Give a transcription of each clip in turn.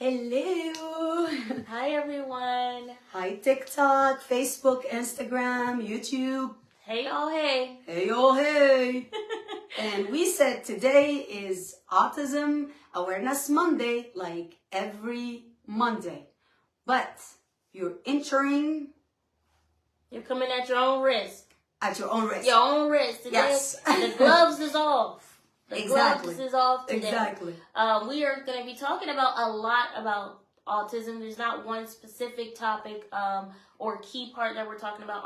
Hello. Hi everyone. Hi TikTok, Facebook, Instagram, YouTube. Hey y'all, hey. Hey y'all, hey. And we said today is Autism Awareness Monday, like every Monday. But you're coming at your own risk. At your own risk. Your own risk. Today, yes. The gloves is off. The exactly. gloves is off today. Exactly. We are going to be talking about a lot about autism. There's not one specific topic or key part that we're talking about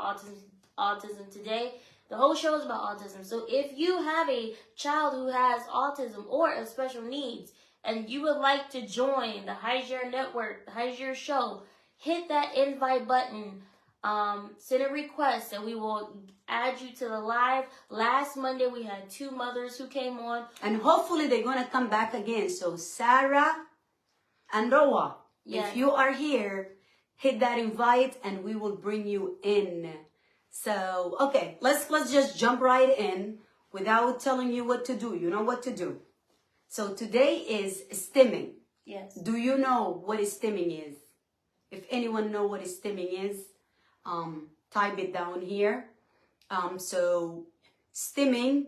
autism today. The whole show is about autism. So if you have a child who has autism or a special needs and you would like to join the Hagir network, the Hagir show, hit that invite button. Send a request and we will add you to the live. Last Monday we had 2 mothers who came on. And hopefully they're going to come back again. So Sarah and Roa, if you are here, hit that invite and we will bring you in. So, okay, let's just jump right in without telling you what to do. You know what to do. So today is stimming. Yes. Do you know what stimming is? If anyone know what stimming is, type it down here. So stimming,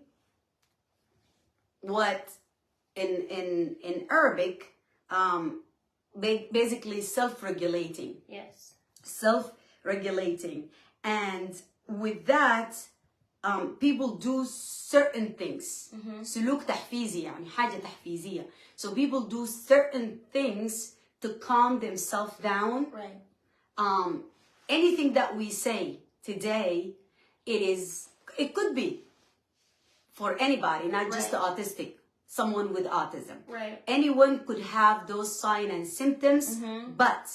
what in Arabic, basically self-regulating. Yes. Self-regulating. And with that, people do certain things. سلوك تحفيزي يعني حاجة تحفيزية. So people do certain things to calm themselves down. Right. Anything that we say today, it could be for anybody, not just the autistic, someone with autism. Right. Anyone could have those signs and symptoms, but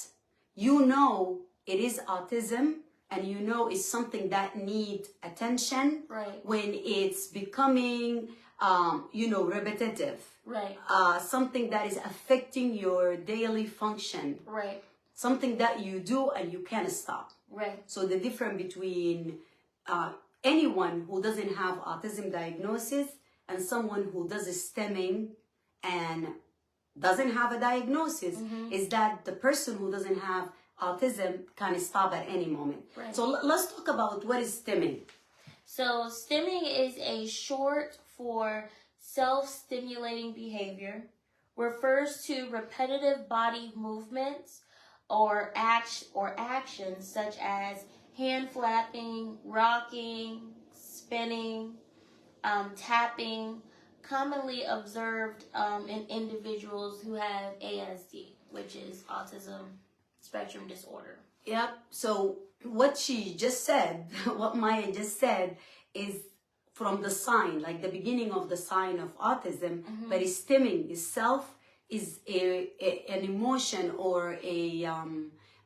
you know it is autism and you know it's something that needs attention when it's becoming, repetitive. Right. Something that is affecting your daily function. Right. Something that you do and you can't stop. Right. So the difference between anyone who doesn't have autism diagnosis and someone who does stimming and doesn't have a diagnosis is that the person who doesn't have autism can stop at any moment. Right. So let's talk about what is stimming. So stimming is a short for self-stimulating behavior, refers to repetitive body movements or actions such as hand flapping, rocking, spinning, tapping, commonly observed in individuals who have ASD, which is autism spectrum disorder. Yep. So what she just said, what Maya just said, is from the sign, like the beginning of the sign of autism, but stimming itself is an emotion or a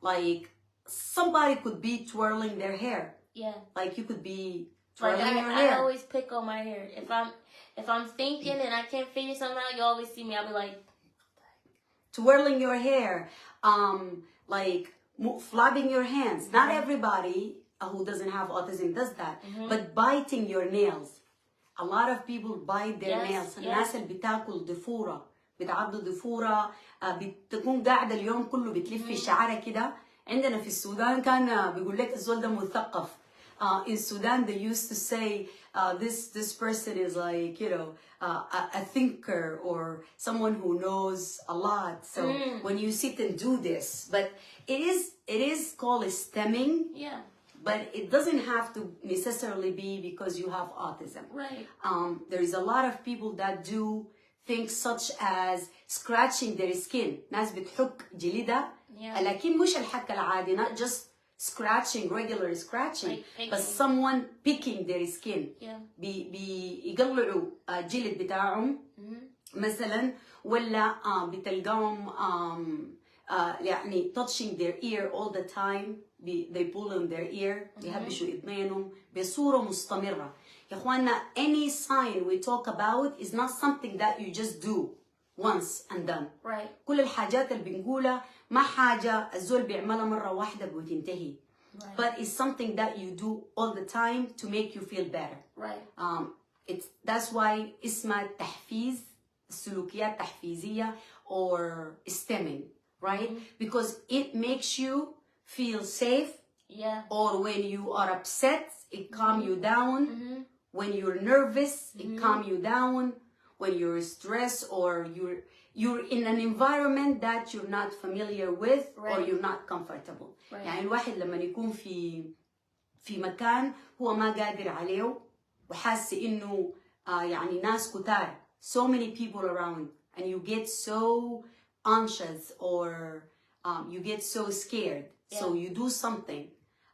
like somebody could be twirling their hair. Yeah. Like you could be twirling your I hair. always pick on my hair. If I'm thinking and I can't figure something out, you always see me. I'll be like twirling your hair, like flapping your hands. Not everybody who doesn't have autism does that, but biting your nails. A lot of people bite their nails. الناس اللي بتاكل ضفورة بتعض ضفورة بتكون قاعدة اليوم كله بتلف شعرها كده. عندنا في السودان كان بيقول لك الزول ده مثقف. In Sudan they used to say this person is like a thinker or someone who knows a lot. So when you sit and do this, but it is called stemming. Yeah. But it doesn't have to necessarily be because you have autism. Right. There is a lot of people that do things such as scratching their skin. ناس بتحك جلدها. لكن مش الحك العادي, not just scratching, regular scratching, but someone picking their skin. Yeah. بيقلعوا جلد بتاعهم مثلا, ولا بتلقاهم يعني touching their ear all the time. They pull on their ear, بيهبشوا إذنينهم بصورة مستمرة. يا إخوانا, any sign we talk about is not something that you just do once and done. Right. كل الحاجات اللي بنقولها ما حاجة الزول بيعملها مرة واحدة وتنتهي. Right. But it's something that you do all the time to make you feel better. Right. That's why اسمها تحفيز, السلوكيات تحفيزية or stemming. right? Because it makes you feel safe. Yeah. Or when you are upset, it calm you down. When you're nervous, it calm you down. When you're stressed or you're in an environment that you're not familiar with, or you're not comfortable. يعني الواحد لما يكون في مكان هو ما قادر عليه وحاسس انه يعني ناس كتار, so many people around, and you get so anxious or you get so scared. So you do something.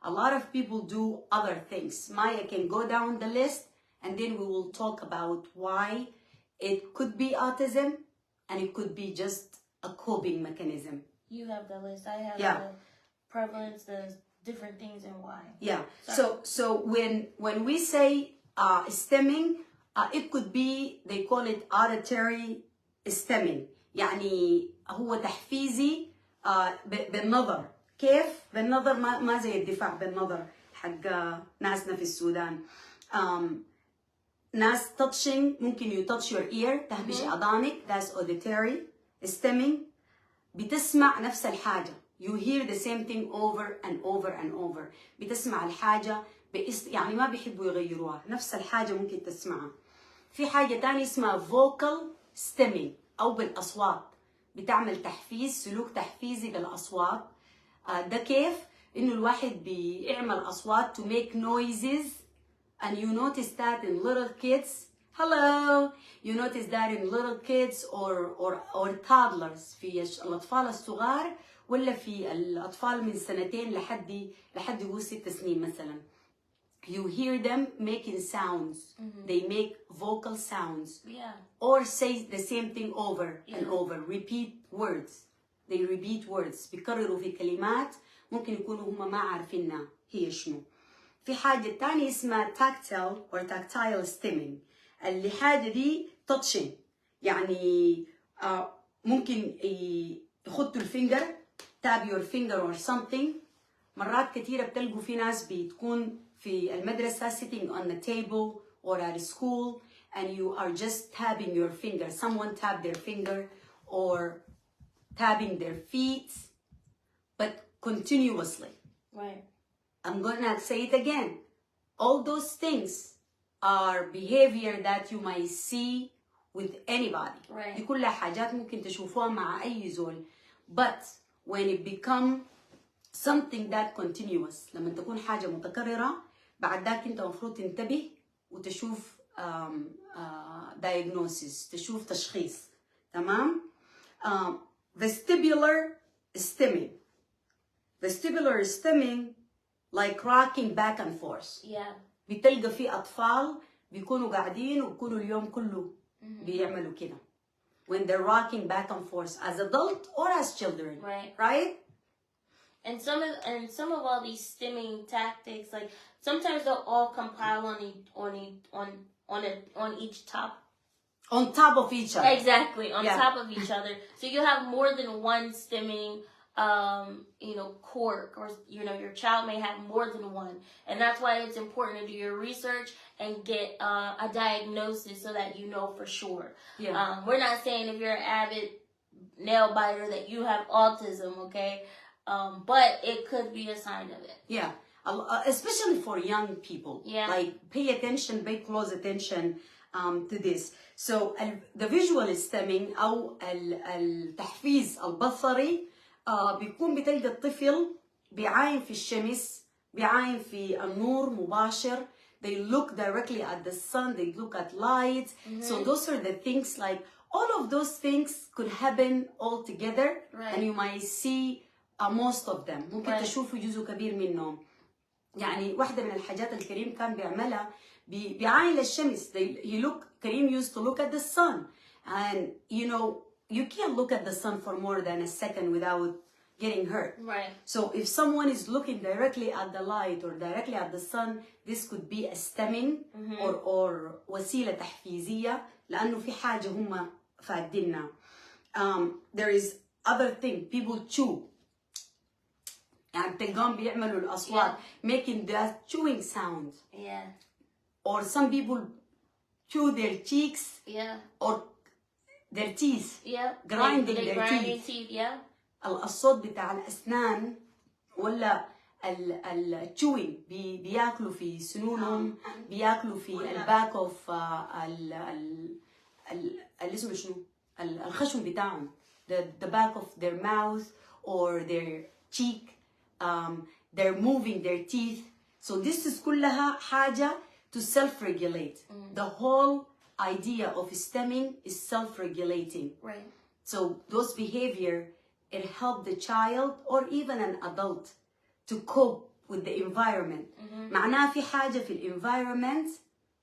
A lot of people do other things. Maya can go down the list, and then we will talk about why it could be autism and it could be just a coping mechanism. You have the list. I have the prevalence, the different things, and why. Yeah. So when we say stemming, it could be, they call it auditory stemming. يعني هو تحفيزي بالنظر. كيف؟ بالنظر ما زي الدفاع بالنظر حق ناسنا في السودان. ناس touching, ممكن you touch your ear, تهبش أذانك, that's auditory stemming. بتسمع نفس الحاجة. You hear the same thing over and over and over. بتسمع الحاجة يعني ما بيحبوا يغيروها. نفس الحاجة ممكن تسمعها. في حاجة تانية اسمها vocal stemming أو بالأصوات. بتعمل تحفيز, سلوك تحفيزي بالأصوات. ده كيف؟ إنه الواحد بيعمل أصوات to make noises, and you notice that in little kids. Hello. You notice that in little kids or toddlers, في الأطفال الصغار ولا في الأطفال من سنتين لحد يقول 6 سنين مثلا. You hear them making sounds. They make vocal sounds. Yeah. Or say the same thing over and over. Repeat words. They repeat words. بيكرروا في كلمات ممكن يكونوا هم ما عارفينها هي شنو. في حاجة تانية اسمها tactile or tactile stemming. اللي حاجة دي touching. يعني ممكن يخطوا الفينجر, tap your finger or something. مرات كثيرة بتلقوا في ناس بتكون في المدرسة sitting on the table or at school and you are just tapping your finger. Someone tap their finger or tapping their feet, but continuously. Right. I'm gonna say it again. All those things are behavior that you might see with anybody. Right. دي كلها حاجات ممكن تشوفوها مع أي زول. But when it become something that continuous, لما تكون حاجة متكررة, بعد ذاك أنت مفروض تنتبه وتشوف diagnosis, تشوف تشخيص. تمام؟ Vestibular stemming. Vestibular stemming, like rocking back and forth. Yeah. بتلقى في أطفال بيكونوا قاعدين وبيكونوا اليوم كله بيعملوا كده. When they're rocking back and forth as adult or as children. Right. Right? And some of all these stemming tactics, like sometimes they'll all compile on each top. On top of each other. Exactly, on top of each other. So you have more than one stemming quirk, or your child may have more than one, and that's why it's important to do your research and get a diagnosis so that you know for sure. Yeah. We're not saying if you're an avid nail biter that you have autism, okay? But it could be a sign of it. Yeah, especially for young people. Yeah. Like pay attention, pay close attention to this. So the visual stemming أو التحفيز البصري بيكون بتلقى الطفل بيعاين في الشمس, بيعاين في النور مباشر. They look directly at the sun, they look at light. So those are the things, like all of those things could happen all together. Right. And you might see most of them. ممكن تشوفوا جزء كبير منهم. يعني واحدة من الحاجات اللي كريم كان بيعملها بيعاين للشمس. كريم used to look at the sun. And you can't look at the sun for more than a second without getting hurt. Right. So if someone is looking directly at the light or directly at the sun, this could be a stemming or وسيلة تحفيزية لأنه في حاجة هم فاديننا. There is other thing. People chew. يعني تلقاهم بيعملوا الأصوات making that chewing sound. Yeah. Or some people chew their cheeks. Yeah. Or their teeth. Yeah. Grinding they their grind teeth. teeth. Yeah. الصوت بتاع الأسنان ولا التشوينج بياكلوا في سنونهم، بياكلوا في الباك اوف اللي اسمه شنو الخشم بتاعهم، the back of their mouth or their cheek, they're moving their teeth. So this is كلها حاجة to self-regulate. The whole idea of stimming is self-regulating. Right. So those behavior, it help the child or even an adult to cope with the environment. معناه في حاجة في environment,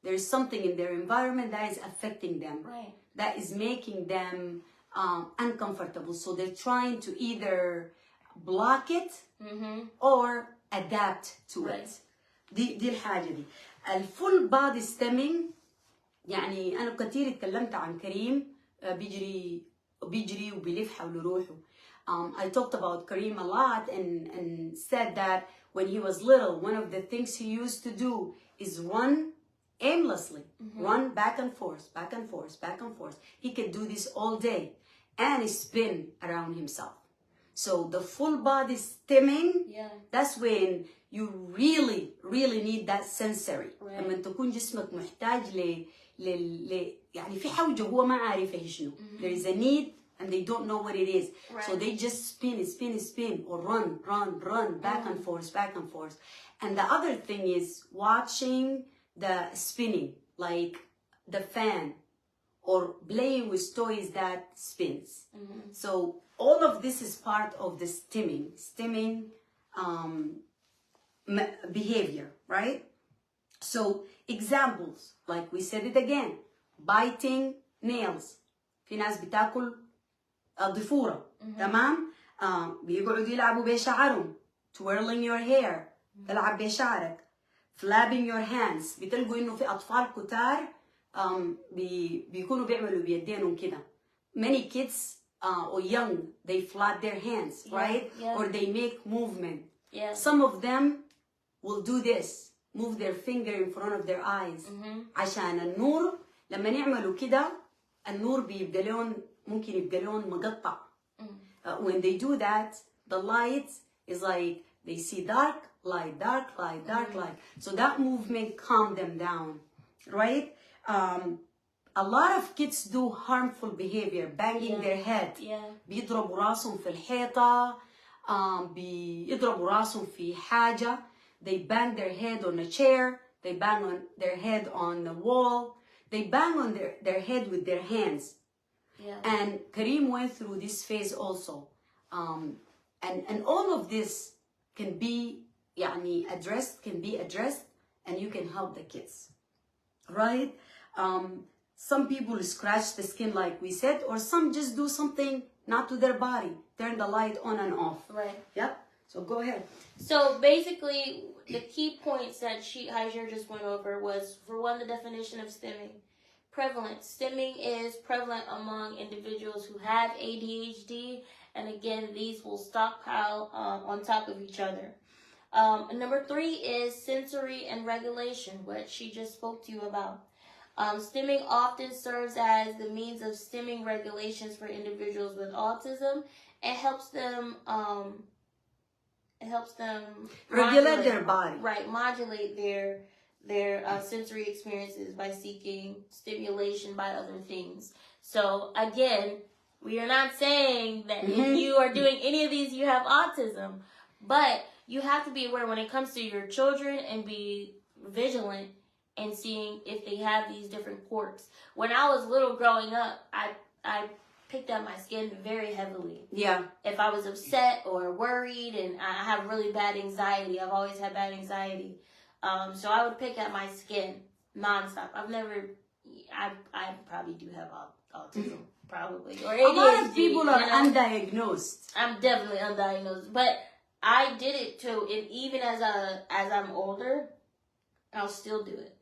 there is something in their environment that is affecting them. Right. That is making them uncomfortable. So they're trying to either block it or adapt to it. دي الحاجة دي. الفول body stemming يعني أنا كثير اتكلمت عن كريم بيجري وبيلف حول روحه. I talked about Kareem a lot and said that when he was little, one of the things he used to do is run aimlessly, run back and forth, back and forth, back and forth. He could do this all day and spin around himself. So the full body stimming, that's when you really need that sensory. لما تكون جسمك محتاج يعني في حوجة هو ما عارفه شنو. There is a need and they don't know what it is. So they just spin or run back and forth, back and forth. And the other thing is watching the spinning, like the fan or playing with toys that spins. So all of this is part of the stimming behavior, right? So examples, like we said it again, biting nails. في ناس بتاكل ضفورة، تمام؟ بيقعدوا يلعبوا بشعرهم، twirling your hair، تلعب بشعرك، flapping your hands. بتلقوا إنه في أطفال كتار بيكونوا بيعملوا بيدينهم كده. Many kids or young, they flap their hands, right? Or they make movement. Some of them will do this, move their finger in front of their eyes. عشان النور لما نعملوا كده النور بيبقى لون ممكن يبقى لون مقطع. When they do that, the light is like they see dark, light, dark, light, dark, light. So that movement calm them down, right? A lot of kids do harmful behavior, banging their head. بيضربوا راسهم في الحيطة، بيضربوا راسهم في حاجة. They bang their head on a chair. They bang on their head on the wall. They bang on their head with their hands. And Kareem went through this phase also. And all of this can be addressed, and you can help the kids, right? Some people scratch the skin like we said, or some just do something not to their body, turn the light on and off. Right. Yep. So go ahead. So basically, the key points that Hagir just went over was, for one, the definition of stimming. Prevalent. Stimming is prevalent among individuals who have ADHD, and again, these will stockpile on top of each other. Number 3 is sensory and regulation, what she just spoke to you about. Stimming often serves as the means of stimming regulations for individuals with autism. It helps them regulate their body. Right, modulate their sensory experiences by seeking stimulation by other things. So again, we are not saying that if you are doing any of these, you have autism, but you have to be aware when it comes to your children and be vigilant and seeing if they have these different quirks. When I was little growing up, I picked up my skin very heavily. Yeah. If I was upset or worried, and I have really bad anxiety. I've always had bad anxiety. So I would pick at my skin nonstop. I probably do have autism, probably. Or ADHD, a lot of people are undiagnosed. I'm definitely undiagnosed. But I did it too, and even as I'm older, I'll still do it.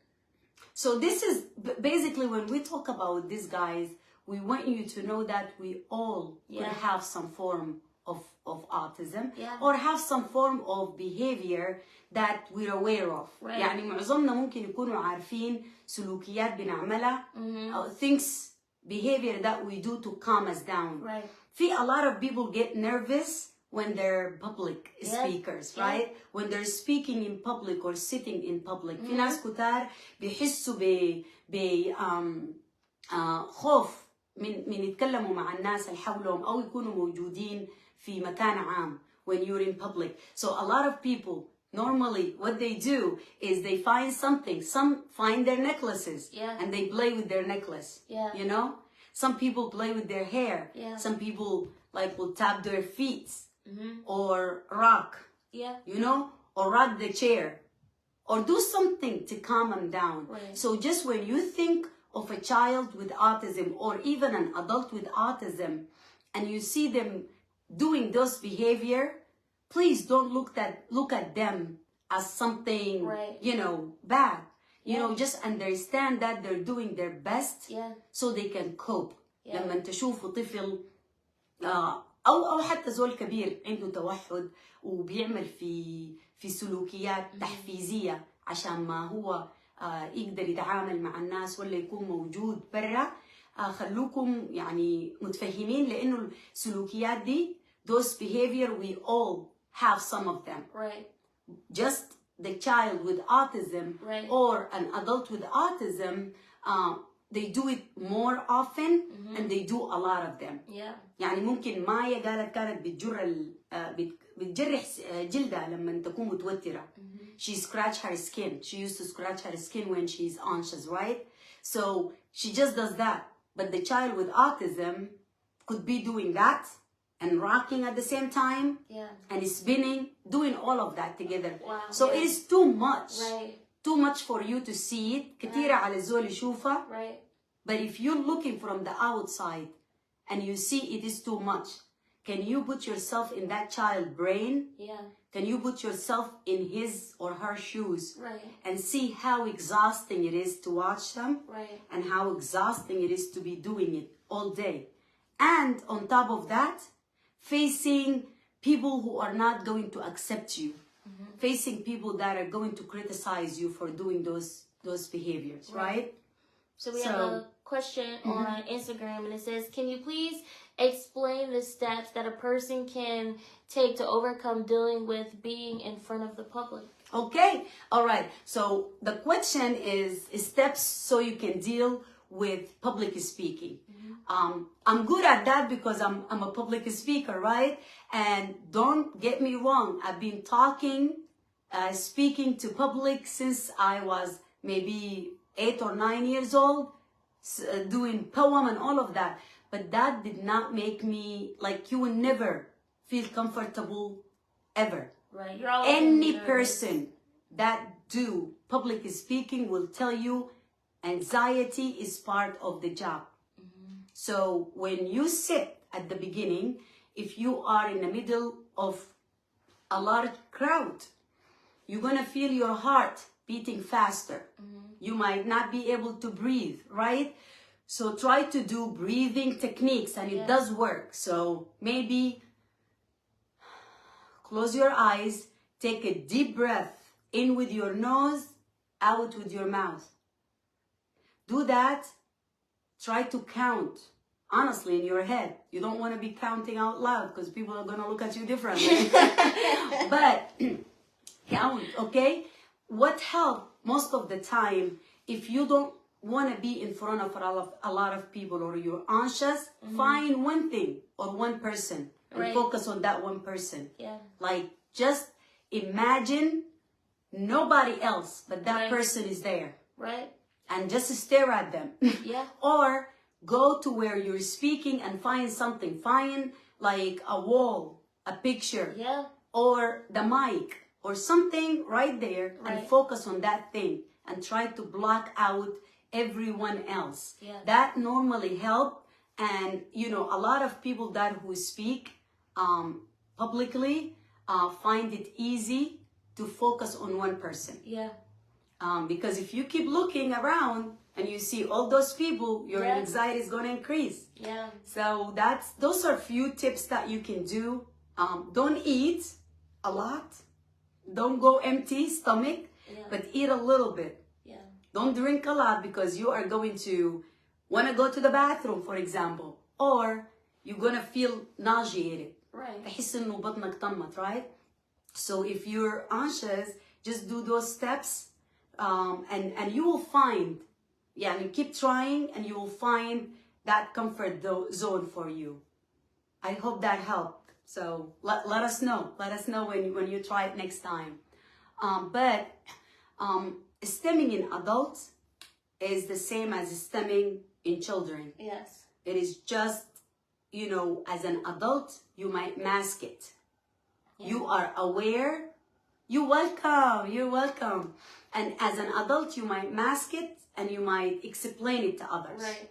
So this is basically when we talk about this, guys, we want you to know that we all could have some form of autism or have some form of behavior that we're aware of. Right. يعني معظمنا ممكن يكونوا عارفين سلوكيات بنعملها, things, behavior that we do to calm us down. Right. a lot of people get nervous when they're public speakers, right? When they're speaking in public or sitting in public. في ناس كتار بيحسوا خوف من يتكلموا مع الناس اللي حولهم أو يكونوا موجودين في مكان عام when you're in public. So a lot of people, normally what they do is they find something. Some find their necklaces and they play with their necklace, you know? Some people play with their hair. Some people like will tap their feet or rock, you know, or rock the chair or do something to calm them down. So just when you think of a child with autism or even an adult with autism and you see them doing those behavior, please don't look at them as something, you know, bad. You know, just understand that they're doing their best so they can cope. لما تشوفوا طفل أو حتى زول كبير عنده توحد وبيعمل في سلوكيات تحفيزية عشان ما هو يقدر يتعامل مع الناس ولا يكون موجود برا، خلوكم يعني متفهمين لأنه السلوكيات دي those behavior we all have some of them. Just the child with autism or an adult with autism, they do it more often and they do a lot of them. يعني ممكن مايا قالت كانت بتجرح جلدها لما تكون متوترة. She scratched her skin. She used to scratch her skin when she's anxious, right? So she just does that. But the child with autism could be doing that and rocking at the same time and spinning, doing all of that together. So it is too much. Too much for you to see it. كتيرة على الزول يشوفها. But if you're looking from the outside and you see it is too much, can you put yourself in that child's brain? Can you put yourself in his or her shoes and see how exhausting it is to watch them and how exhausting it is to be doing it all day? And on top of that, facing people who are not going to accept you, facing people that are going to criticize you for doing those behaviors, right? So we have a question on Instagram and it says, can you please explain the steps that a person can take to overcome dealing with being in front of the public? Okay, all right. So the question is steps so you can deal with public speaking. I'm good at that because I'm a public speaker, right? And don't get me wrong, I've been speaking to public since I was maybe 8 or 9 years old, doing poem and all of that. But that did not make me, like, you will never feel comfortable ever. You're always Any person that do public speaking will tell you anxiety is part of the job. So when you sit at the beginning, if you are in the middle of a large crowd, you're going to feel your heart beating faster. You might not be able to breathe, right? So try to do breathing techniques and it does work. So maybe close your eyes, take a deep breath in with your nose, out with your mouth. Do that. Try to count, honestly, in your head. You don't want to be counting out loud because people are going to look at you differently. But count, okay? What helps most of the time, if you don't want to be in front of a lot of people or you're anxious, find one thing or one person and focus on that one person. Like, just imagine nobody else but that person is there. And just stare at them. Or go to where you're speaking and find something. Find like a wall, a picture, or the mic, or something right there, and focus on that thing and try to block out everyone else. That normally help. And you know, a lot of people who speak publicly find it easy to focus on one person. Because if you keep looking around and you see all those people, your anxiety is going to increase. So those are few tips that you can do. Don't eat a lot. Don't go empty stomach, but eat a little bit. Don't drink a lot because you are going to want to go to the bathroom, for example. Or you're gonna feel nauseated. Right. تحس إنه بطنك طمت, right? So if you're anxious, just do those steps, and you will find, يعني keep trying, and you will find that comfort zone for you. I hope that helped. So let us know. Let us know when you try it next time. But stemming in adults is the same as stemming in children. Yes. It is just, you know, as an adult, you might mask it. Yeah. You are aware. You're welcome. You're welcome. And as an adult, you might mask it and you might explain it to others. Right.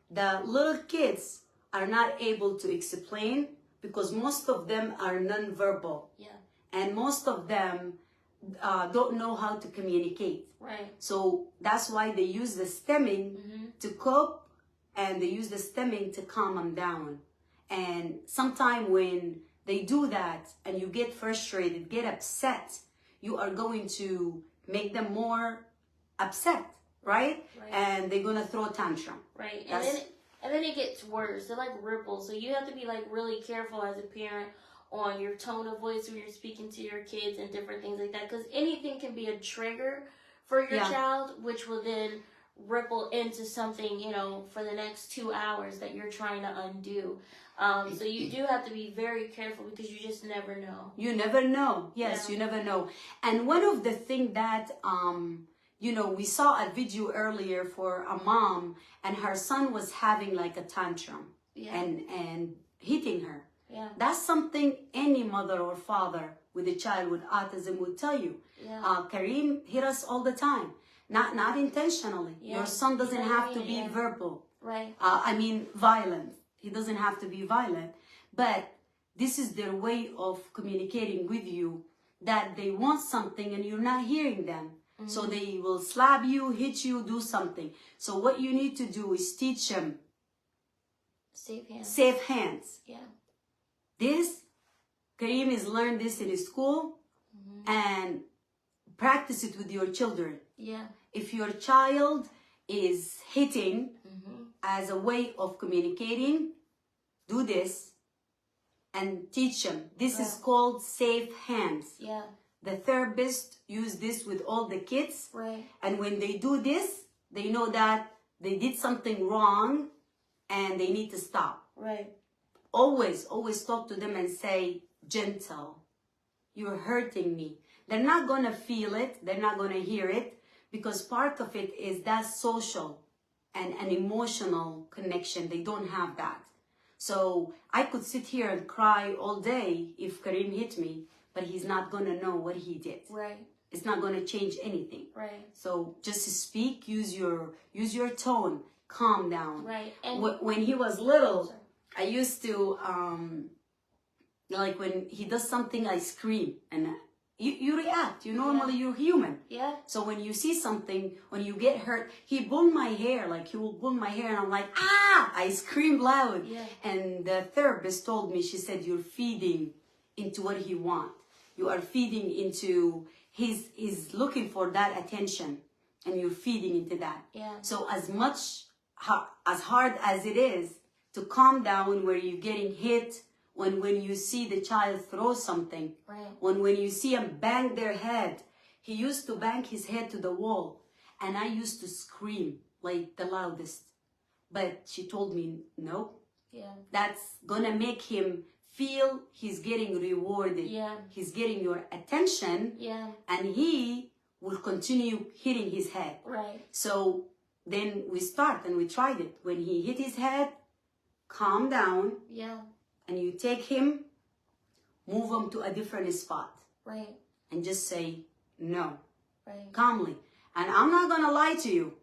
The little kids are not able to explain because most of them are nonverbal. Yeah. And most of them don't know how to communicate. Right. So that's why they use the stemming to cope, and they use the stemming to calm them down. And sometime when they do that and you get frustrated, get upset, you are going to make them more upset, right? And they're going to throw a tantrum. Right. And then it gets worse. They're like ripples. So you have to be like really careful as a parent on your tone of voice when you're speaking to your kids and different things like that. Because anything can be a trigger for your child, which will then ripple into something, you know, for the next 2 hours that you're trying to undo. So you do have to be very careful because you just never know. You never know. Yes, you never know. And one of the things that, you know, we saw a video earlier for a mom and her son was having like a tantrum and hitting her. Yeah. That's something any mother or father with a child with autism would tell you. Yeah. Kareem hit us all the time. Not intentionally. Yeah. Your son doesn't have to be verbal. Right. Violent. He doesn't have to be violent. But this is their way of communicating with you, that they want something and you're not hearing them. So they will slap you, hit you, do something. So what you need to do is teach them safe hands. Safe hands. Yeah. This, Kareem has learned this in his school, and practice it with your children. Yeah. If your child is hitting as a way of communicating, do this and teach them. This is called safe hands. Yeah. The therapist use this with all the kids. Right. And when they do this, they know that they did something wrong and they need to stop. Right. Always talk to them and say, gentle, you're hurting me. They're not going to feel it. They're not going to hear it, because part of it is that social and an emotional connection. They don't have that. So I could sit here and cry all day if Kareem hit me, but he's not going to know what he did. Right. It's not going to change anything. Right. So just speak, use your tone, calm down. Right. And when he was little, I used to, like when he does something, I scream and you react. Normally you're human. Yeah. So when you see something, when you get hurt, he pulled my hair, like he will pull my hair and I'm like, ah! I screamed loud. Yeah. And the therapist told me, she said, you're feeding into what he wants. You are feeding into, he's looking for that attention and you're feeding into that. Yeah. So as hard as it is to calm down where you're getting hit, when you see the child throw something, right. when you see him bang their head, he used to bang his head to the wall, and I used to scream like the loudest. But she told me, no, that's gonna make him feel he's getting rewarded. Yeah. He's getting your attention, and he will continue hitting his head. Right. So then we start and we tried it. When he hit his head, calm down. Yeah. And you take him, move him to a different spot. Right. And just say no. Right. Calmly. And I'm not going to lie to you.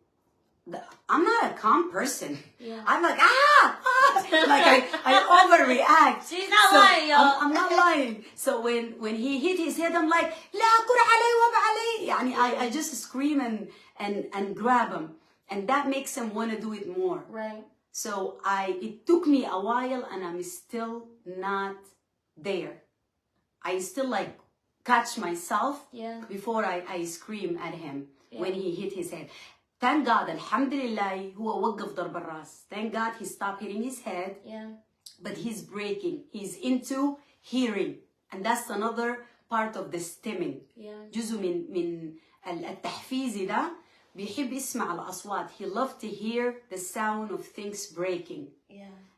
I'm not a calm person. Yeah. I'm like, like I overreact. She's not lying, y'all. I'm not lying. So when he hit his head, I'm like, لا كر علي وب علي. I just scream and grab him. And that makes him want to do it more. Right. So it took me a while and I'm still not there. I still like catch myself before I scream at him when he hit his head. Thank God, alhamdulillah, هو وقف ضرب الراس. Thank God he stopped hitting his head. Yeah. but he's breaking. He's into hearing, and that's another part of the stimming. جزء من التحفيزي ده بيحب يسمع الأصوات. He loved to hear the sound of things breaking.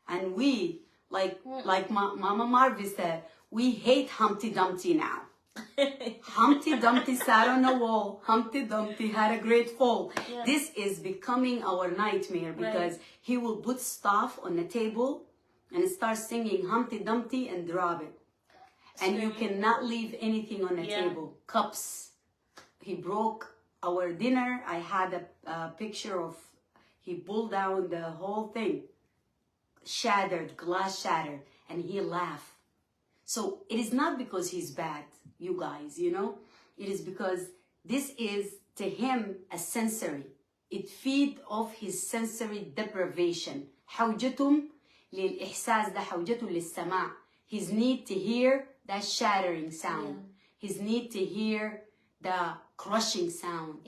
And we, like Mama Marvi said, we hate Humpty Dumpty now. Humpty Dumpty sat on a wall. Humpty Dumpty had a great fall. This is becoming our nightmare because he will put stuff on the table and start singing Humpty Dumpty and drop it. And you cannot leave anything on the table. Cups. He broke our dinner. I had a picture of, he pulled down the whole thing. Shattered, glass shattered. And he laughed. So it is not because he's bad, you guys, you know. It is because this is to him a sensory. It feeds off his sensory deprivation. حوجتهم للإحساس ده حوجته للسماع. His need to hear that shattering sound. His need to hear the crushing sound.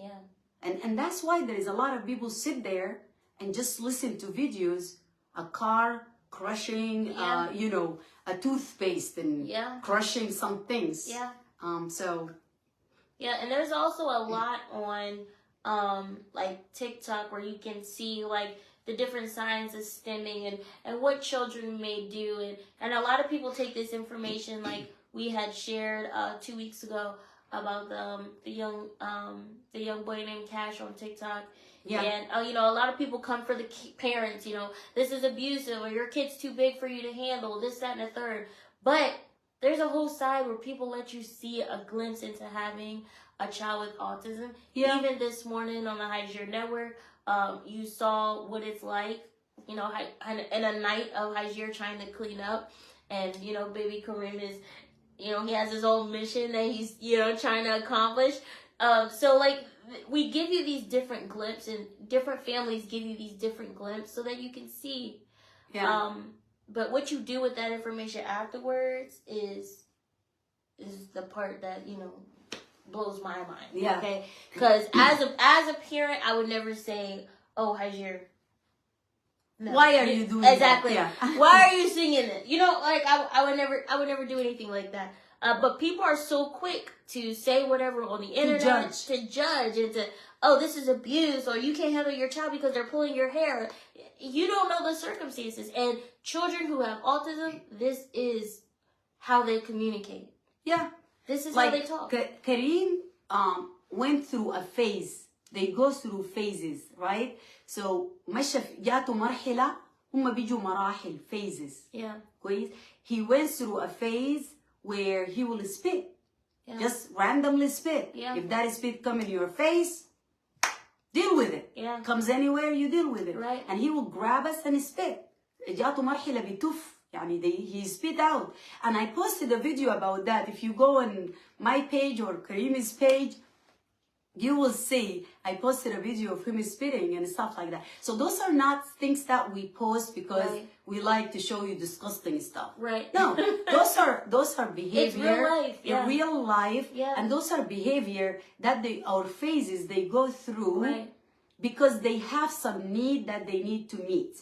And that's why there is a lot of people sit there and just listen to videos, a car crushing, you know, a toothpaste and crushing some things. So. Yeah, and there's also a lot on like TikTok where you can see like the different signs of stimming and what children may do, and a lot of people take this information, like we had shared 2 weeks ago about the young boy named Cash on TikTok. And you know, a lot of people come for the parents, you know, this is abusive, or your kid's too big for you to handle, this, that, and the third. But there's a whole side where people let you see a glimpse into having a child with autism. Even this morning on the Hagir network, you saw what it's like, you know, in a night of Hagir trying to clean up, and you know, baby Kareem is, you know, he has his own mission that he's, you know, trying to accomplish. So like, we give you these different glimpses, and different families give you these different glimpses so that you can see. But what you do with that information afterwards is the part that, you know, blows my mind. Okay? Because as a parent, I would never say, oh, Hagir, no. Why are you doing exactly that? Why are you singing it? You know, like I would never do anything like that. But people are so quick to say whatever on the internet, to judge and to, oh, this is abuse, or you can't handle your child because they're pulling your hair. You don't know the circumstances. And children who have autism, this is how they communicate. This is like how they talk. Kareem went through a phase. They go through phases, right? So مشى جاته مرحلة هم بيجوا مراحل phases. كويس. He went through a phase where he will spit. Just randomly spit. If that spit come in your face, deal with it. Comes anywhere, you deal with it. And he will grab us and spit. جاته مرحلة بيتف. يعني he spit out. And I posted a video about that. If you go on my page or Kareem's page, you will see I posted a video of him spitting and stuff like that. So those are not things that we post because we like to show you disgusting stuff. No, those are behavior. It's real life. Real life. And those are behavior that our phases they go through because they have some need that they need to meet.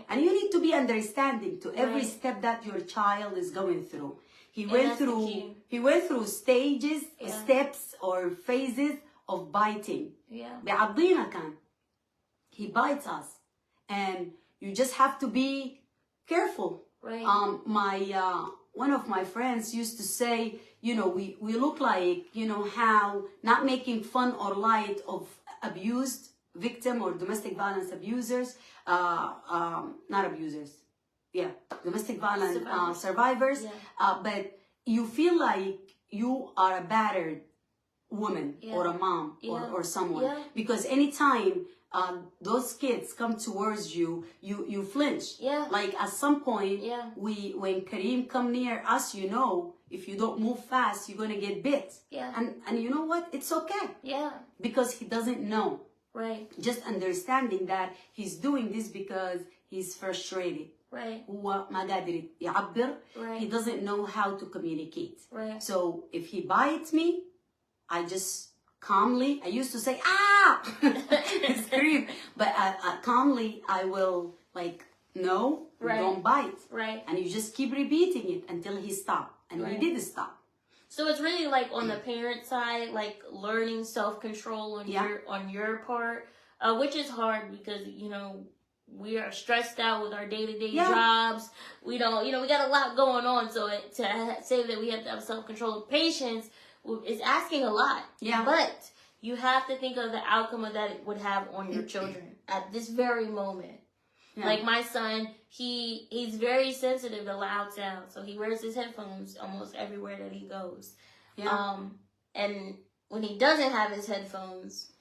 And you need to be understanding to every step that your child is going through. He went through stages, steps or phases of biting. بيعضينا كان. He bites us. And you just have to be careful. One of my friends used to say, you know, we look like, you know, how not making fun or light of abused victim or domestic violence abusers, not abusers, domestic violence survivors, but you feel like you are a battered woman or a mom or someone because anytime those kids come towards you flinch. Like at some point when Kareem come near us, you know, if you don't move fast you're gonna get bit. And you know what, it's okay because he doesn't know. Just understanding that he's doing this because he's frustrated. هو ما قادر يعبر. He doesn't know how to communicate. So if he bites me, I just calmly, I used to say, scream, but calmly I will like, no, You Right. don't bite. Right. And you just keep repeating it until he stopped. And Right. he did stop. So it's really like on the parent side, like learning self-control on your part, which is hard because, you know, we are stressed out with our day-to-day jobs. We don't, you know, we got a lot going on. So to say that we have to have self-control and patience is asking a lot. Yeah. But you have to think of the outcome of that it would have on your children at this very moment. Yeah. Like my son, he's very sensitive to loud sounds, so he wears his headphones almost everywhere that he goes. Yeah. And when he doesn't have his headphones,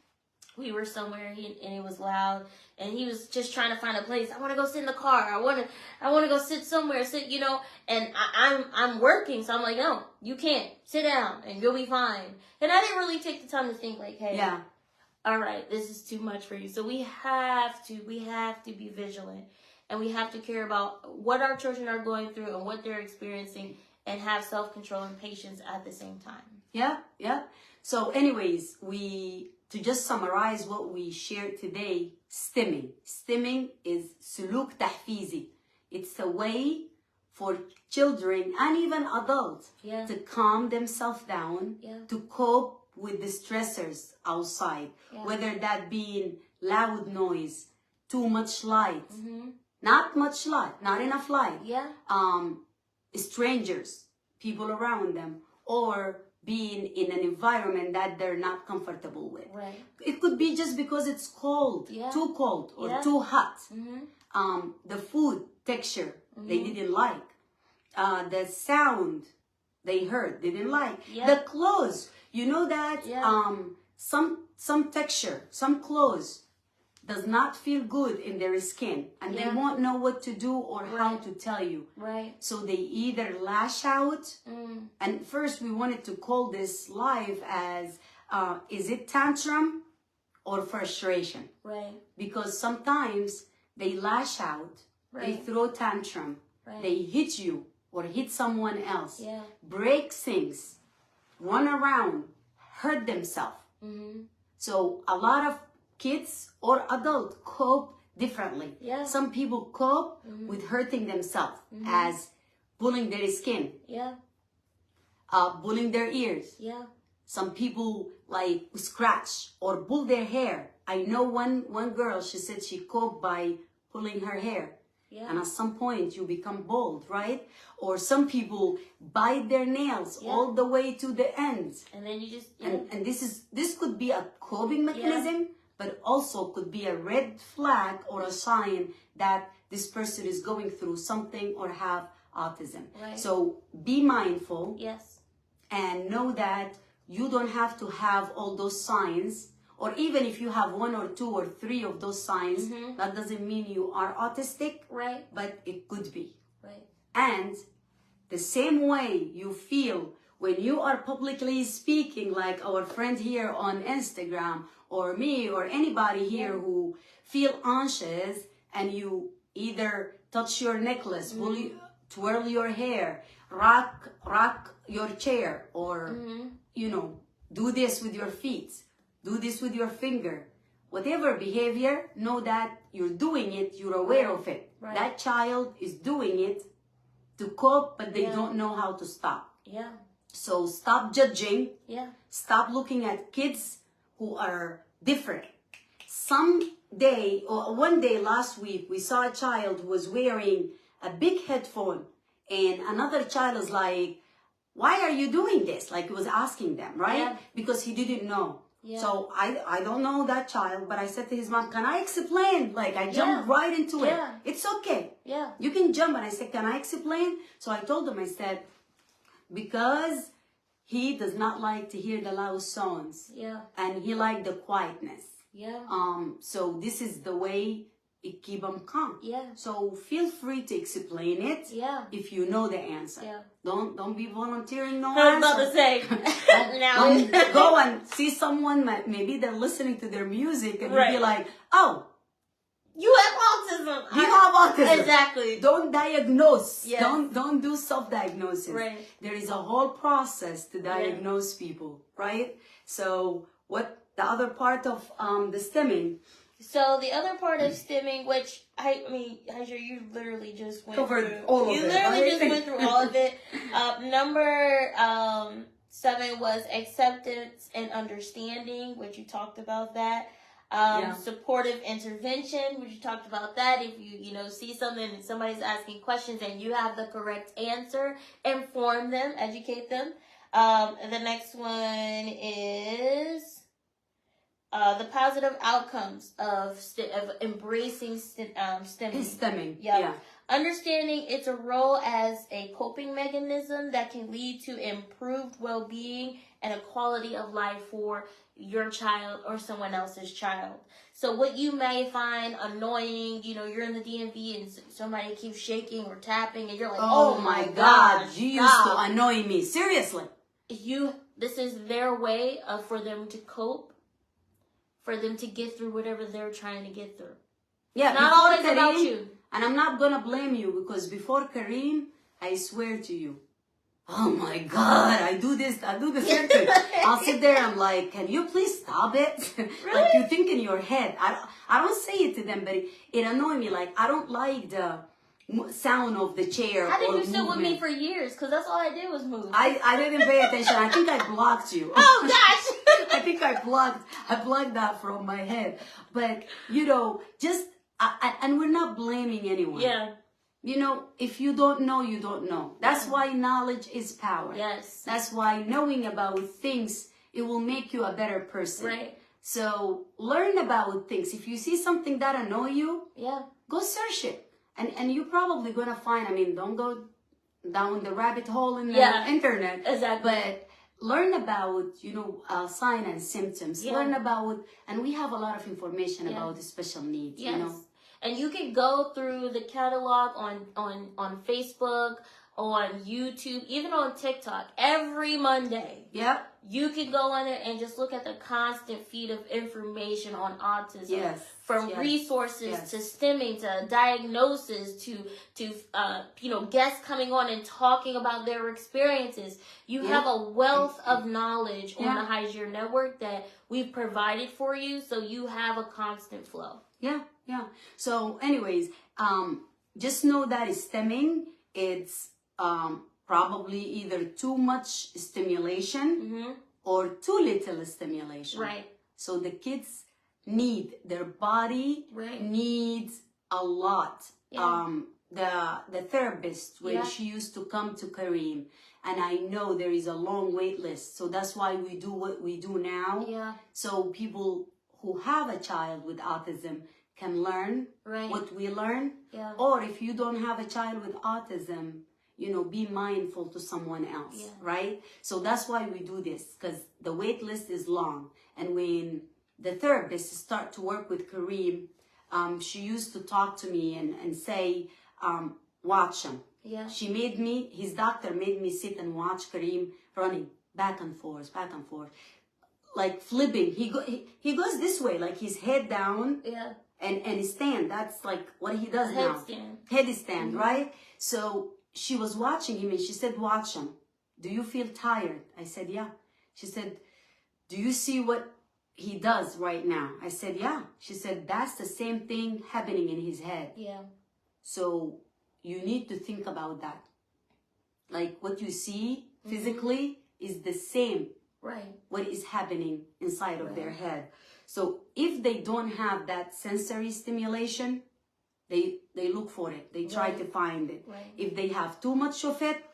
we were somewhere and it was loud, and he was just trying to find a place. I want to go sit in the car. I want to go sit somewhere. Sit, you know. And I'm working, so I'm like, no, you can't. Sit down, and you'll be fine. And I didn't really take the time to think like, hey. Yeah. All right, this is too much for you. So we have to be vigilant, and we have to care about what our children are going through and what they're experiencing, and have self-control and patience at the same time. Yeah, yeah. So anyways, to just summarize what we shared today, stimming. Stimming is suluk tahfizi. It's a way for children and even adults to calm themselves down, to cope with the stressors outside, whether that being loud noise, too much light, not much light, not enough light, strangers, people around them, or being in an environment that they're not comfortable with. Right. It could be just because it's cold, too cold, or too hot. The food texture they didn't like, the sound they heard they didn't like, the clothes. You know that some texture, some clothes does not feel good in their skin, and they won't know what to do or how to tell you. Right. So they either lash out, and first we wanted to call this live as, is it tantrum or frustration? Right. Because sometimes they lash out, they throw tantrum, they hit you or hit someone else, break things, run around, hurt themselves. So a lot of kids or adults cope differently. Some people cope with hurting themselves as pulling their skin, pulling their ears. Some people like scratch or pull their hair. I know one girl, she said she coped by pulling her hair. And at some point you become bald, right? Or some people bite their nails all the way to the ends. And then you just and this could be a coping mechanism, but also could be a red flag or a sign that this person is going through something or have autism. Right. So be mindful. Yes. And know that you don't have to have all those signs. Or even if you have 1 or 2 or 3 of those signs, that doesn't mean you are autistic, right? But it could be. Right. And the same way you feel when you are publicly speaking, like our friend here on Instagram, or me, or anybody here who feel anxious, and you either touch your necklace, twirl your hair, rock your chair, or, you know, do this with your feet. Do this with your finger. Whatever behavior, know that you're doing it, you're aware of it. Right. That child is doing it to cope, but they don't know how to stop. Yeah. So stop judging. Yeah. Stop looking at kids who are different. One day last week, we saw a child who was wearing a big headphone, and another child was like, why are you doing this? Like, he was asking them, right? Because he didn't know. Yeah. So I don't know that child, but I said to his mom, can I explain? Like, I jumped right into it. It's okay. Yeah. You can jump. And I said, can I explain? So I told him, I said, because he does not like to hear the loud sounds. Yeah. And he liked the quietness. Yeah. So this is the way it keep them calm. Yeah. So feel free to explain it. Yeah. If you know the answer. Yeah. Don't be volunteering no answer. I was about to say. Go and see someone. Maybe they're listening to their music, and you'll be like, oh, you have autism. You have autism. Exactly. Don't diagnose. Yes. Don't do self-diagnosis. Right. There is a whole process to diagnose people, right? So what the other part of the stimming, So the other part of stimming, which I mean, Hagir, you literally just went Covered through. all of You it, literally right? just went through all of it. Number 7 was acceptance and understanding, which you talked about that. Supportive intervention, which you talked about that. If you see something and somebody's asking questions and you have the correct answer, inform them, educate them. The next one is the positive outcomes of embracing stimming. Stemming. Yep. Yeah. Understanding its a role as a coping mechanism that can lead to improved well-being and a quality of life for your child or someone else's child. So what you may find annoying, you're in the DMV and somebody keeps shaking or tapping and you're like, oh my gosh, you used to annoy me. Seriously. This is their way for them to cope, for them to get through whatever they're trying to get through. Yeah, it's not always about you. And I'm not gonna blame you because before Kareem, I swear to you, oh my God, I do the same thing. I'll sit there, I'm like, can you please stop it? Really? Like you think in your head. I don't say it to them, but it annoys me. Like I don't like the sound of the chair. How did or you sit with movement. me for years? Because that's all I did was move. I didn't pay attention. I think I blocked you. Oh gosh. I think I blocked that from my head. But just and we're not blaming anyone. Yeah. If you don't know, you don't know. That's why knowledge is power. Yes. That's why knowing about things, it will make you a better person. Right. So learn about things. If you see something that annoys you, go search it. And you're probably going to find, don't go down the rabbit hole in the internet. Exactly. But learn about, signs and symptoms. Yeah. Learn about, and we have a lot of information about the special needs, Yes. And you can go through the catalog on Facebook, on YouTube, even on TikTok every Monday. Yep. You can go on there and just look at the constant feed of information on autism. Yes. From resources to stimming to diagnosis to guests coming on and talking about their experiences. You have a wealth of knowledge on the Hagir network that we've provided for you, so you have a constant flow. Yeah. So anyways, just know that stemming, it's probably either too much stimulation or too little stimulation. Right. So the kids their body needs a lot. Yeah. The therapist, when she used to come to Kareem, and I know there is a long wait list. So that's why we do what we do now. Yeah. So people who have a child with autism can learn what we learn. Yeah. Or if you don't have a child with autism, be mindful to someone else, right? So that's why we do this, because the wait list is long. And when the therapist start to work with Kareem, she used to talk to me and say, watch him. Yeah. His doctor made me sit and watch Kareem running back and forth, like flipping. He goes this way, like his head down. Yeah. And stand. That's like what he does now. Headstand, right? So she was watching him and she said, watch him. Do you feel tired? I said, yeah. She said, do you see what he does right now? I said, yeah. She said, that's the same thing happening in his head. Yeah. So you need to think about that. Like what you see physically is the same. Right. What is happening inside of their head. So if they don't have that sensory stimulation, they look for it. They try to find it. Right. If they have too much of it,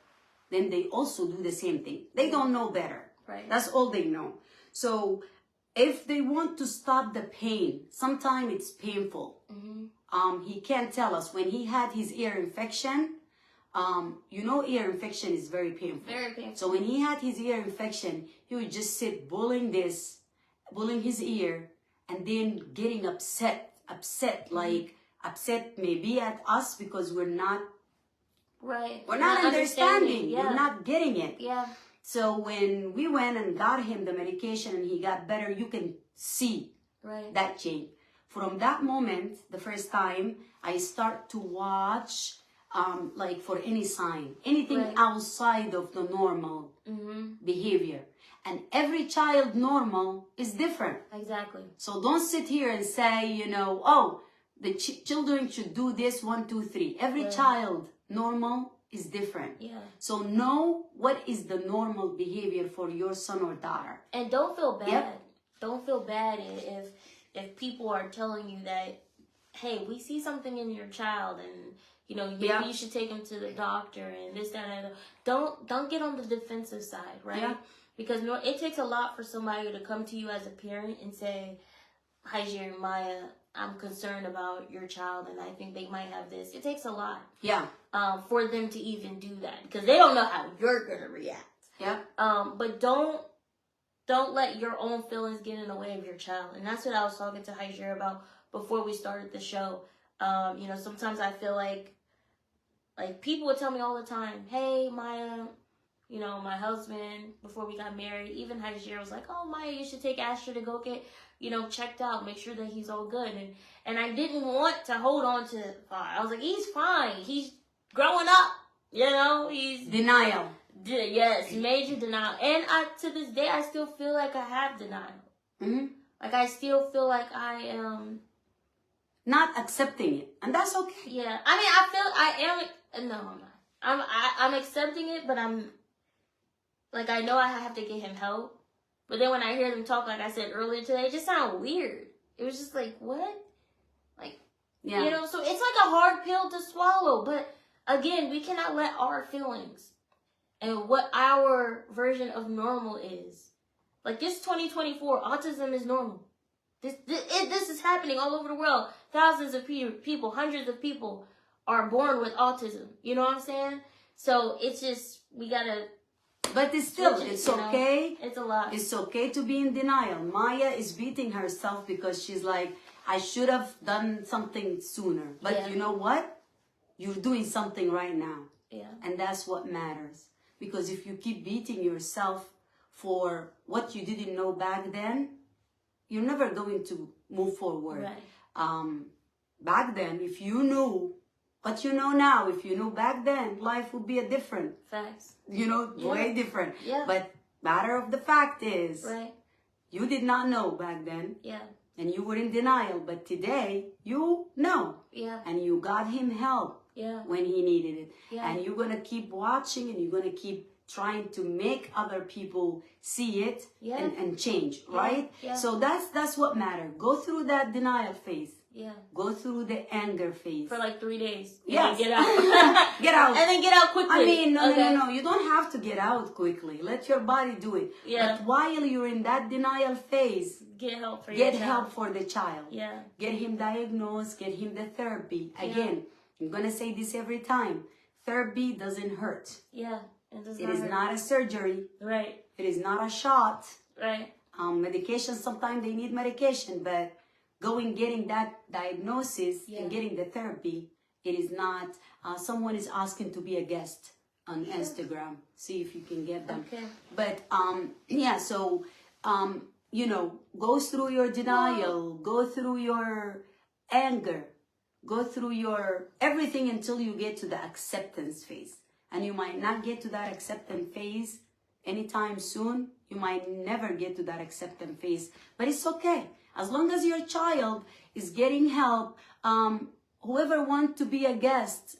then they also do the same thing. They don't know better. Right. That's all they know. So if they want to stop the pain, sometimes it's painful. He can't tell us. When he had his ear infection, ear infection is very painful. Very painful. So when he had his ear infection, he would just sit bullying his ear, and then getting upset, like upset maybe at us because we're not understanding. We're not getting it. Yeah. So when we went and got him the medication and he got better, you can see that change. From that moment, the first time, I start to watch like for any sign, anything outside of the normal behavior. And every child normal is different. Exactly. So don't sit here and say, you know, oh, the children should do this 1, 2, 3. Every child normal is different. Yeah. So know what is the normal behavior for your son or daughter. And don't feel bad. Yep. Don't feel bad if people are telling you that, hey, we see something in your child, and you know, maybe you should take him to the doctor and this, that, and that. Don't get on the defensive side, right? Yeah. Because it takes a lot for somebody to come to you as a parent and say, Hagir, Maya, I'm concerned about your child, and I think they might have this. It takes a lot. Yeah. For them to even do that, because they don't know how you're gonna react. Yeah. But don't let your own feelings get in the way of your child. And that's what I was talking to Hagir about before we started the show. You know, sometimes I feel like people would tell me all the time, hey, Maya, you know, my husband, before we got married, even Hagir was like, oh, Maya, you should take Asher to go get, you know, checked out, make sure that he's all good. And I didn't want to hold on to it. I was like, he's fine. He's growing up, you know, he's... Denial. Yes, major denial. And to this day, I still feel like I have denial. Mm-hmm. Like, I still feel like I am... not accepting it. And that's okay. Yeah. I mean, I am... No, I'm not. I'm accepting it, but I'm... Like, I know I have to get him help. But then when I hear them talk, like I said earlier today, it just sounded weird. It was just like, what? Like, you know, so it's like a hard pill to swallow. But, again, we cannot let our feelings and what our version of normal is. Like, this 2024, autism is normal. This is happening all over the world. Thousands of people, hundreds of people are born with autism. You know what I'm saying? So, it's just, we gotta... But it's still, it's okay. Know? It's a lot. It's okay to be in denial. Maya is beating herself because she's like, I should have done something sooner. But you know what? You're doing something right now. Yeah. And that's what matters. Because if you keep beating yourself for what you didn't know back then, you're never going to move forward. Right. Back then, if you knew what you know now, if you knew back then, life would be a different. Facts. You know, way different. Yeah. But matter of the fact is, right. You did not know back then. Yeah. And you were in denial. But today, you know. Yeah. And you got him help. Yeah. When he needed it. Yeah. And you're going to keep watching, and you're going to keep trying to make other people see it and change, right? Yeah. So that's what matters. Go through that denial phase. Yeah. Go through the anger phase. For like 3 days. Yes. Get out. Get out. And then get out quickly. I mean, no. You don't have to get out quickly. Let your body do it. Yeah. But while you're in that denial phase, get help for get help for the child. Yeah. Get him diagnosed. Get him the therapy. Again, I'm going to say this every time. Therapy doesn't hurt. Yeah. It is not a surgery. Right. It is not a shot. Right. Medication, sometimes they need medication, but getting that diagnosis and getting the therapy, it is not, someone is asking to be a guest on Instagram. See if you can get them. Okay. But, so, you know, go through your denial, go through your anger, go through your everything until you get to the acceptance phase. And you might not get to that acceptance phase anytime soon. You might never get to that acceptance phase. But it's okay. As long as your child is getting help, whoever wants to be a guest,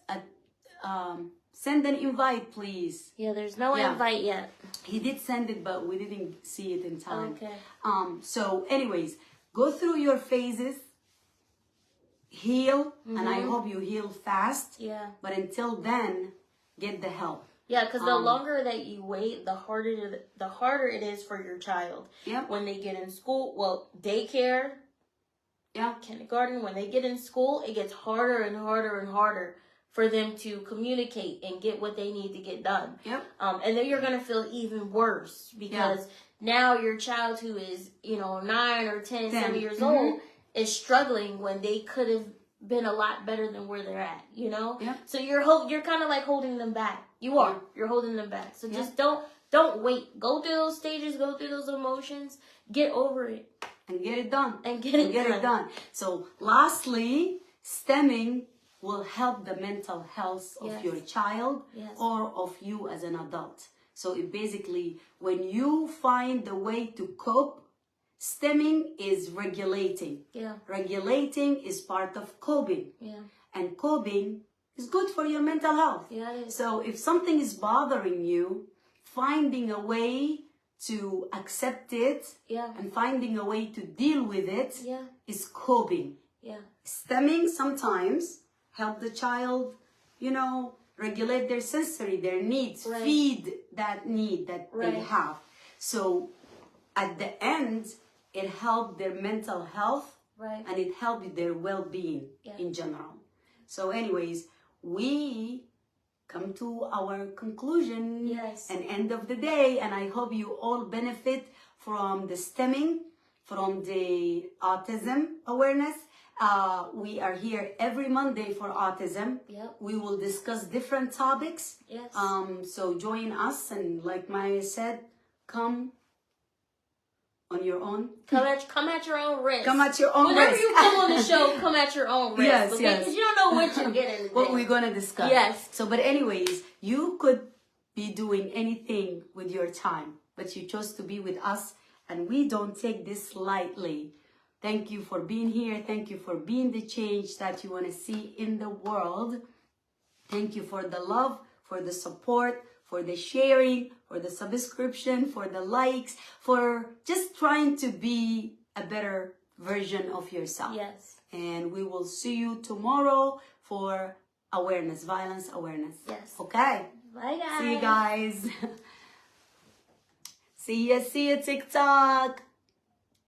send an invite, please. Yeah, there's no invite yet. He did send it, but we didn't see it in time. Okay. So anyways, go through your phases. Heal, and I hope you heal fast. Yeah. But until then, get the help. Yeah, because the longer that you wait, the harder it is for your child. Yep. When they get in school, daycare, kindergarten, when they get in school, it gets harder and harder and harder for them to communicate and get what they need to get done. Yep. And then you're going to feel even worse because now your child who is, 9 or 10, 7 years old is struggling when they could have been a lot better than where they're at, Yep. So you're kind of like holding them back. You are. You're holding them back. So just don't wait. Go through those stages. Go through those emotions. Get over it. And get it done. And get it done. So lastly, stemming will help the mental health of your child or of you as an adult. So it basically, when you find the way to cope, stemming is regulating. Yeah. Regulating is part of coping. Yeah. And coping is good for your mental health. Yeah, it is. So if something is bothering you, finding a way to accept it and finding a way to deal with it is coping. Yeah. Stemming sometimes help the child, regulate their sensory, their needs, feed that need that they have. So at the end, it helped their mental health and it helped their well-being in general. So anyways, we come to our conclusion and end of the day, and I hope you all benefit from the stemming, from the autism awareness. We are here every Monday for autism. Yep. We will discuss different topics. Yes. So join us, and like Maya said, come on your own. Come at your own risk. Come at your own Whenever risk. you come on the show, come at your own risk. Yes, okay? yes. Because you don't know what you're getting. What we're going to discuss. Yes. So, but anyways, you could be doing anything with your time, but you chose to be with us, and we don't take this lightly. Thank you for being here. Thank you for being the change that you want to see in the world. Thank you for the love, for the support, for the sharing, for the subscription, for the likes, for just trying to be a better version of yourself. Yes. And we will see you tomorrow for awareness, violence awareness. Yes. Okay? Bye, guys. See you guys. See ya, TikTok.